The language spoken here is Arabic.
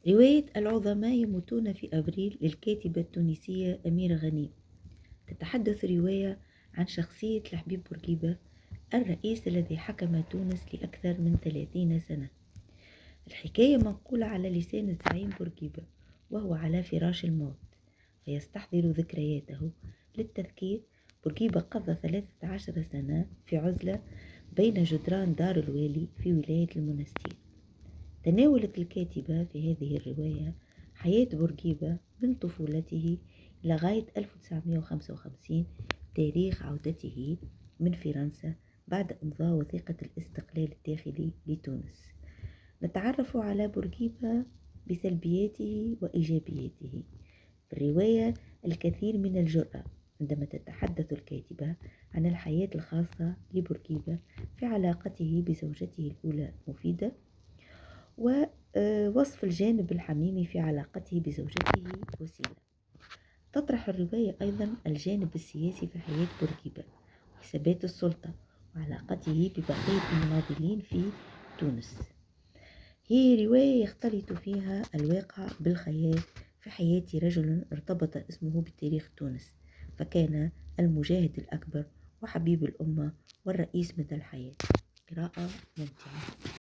رواية العظماء يموتون في أبريل للكاتبة التونسية أميرة غنيم. تتحدث الرواية عن شخصية لحبيب بورقيبة، الرئيس الذي حكم تونس لأكثر من 30 سنة. الحكاية منقولة على لسان الزعيم بورقيبة وهو على فراش الموت، فيستحضر ذكرياته. للتذكير، بورقيبة قضى 13 سنة في عزلة بين جدران دار الوالي في ولاية المنستير. تناولت الكاتبة في هذه الرواية حياة بورقيبة من طفولته لغاية 1955، تاريخ عودته من فرنسا بعد إمضاء وثيقة الاستقلال الداخلي لتونس. نتعرف على بورقيبة بسلبياته وإيجابياته. في الرواية الكثير من الجرأة عندما تتحدث الكاتبة عن الحياة الخاصة لبورقيبة في علاقته بزوجته الأولى مفيدة، ووصف الجانب الحميمي في علاقته بزوجته وسيلة. تطرح الرواية أيضا الجانب السياسي في حياة بورقيبة وحسابات السلطة وعلاقته ببقية المناضلين في تونس. هي رواية يختلط فيها الواقع بالخيال في حياة رجل ارتبط اسمه بتاريخ تونس، فكان المجاهد الأكبر وحبيب الأمة والرئيس مدى الحياة. قراءة ممتعة.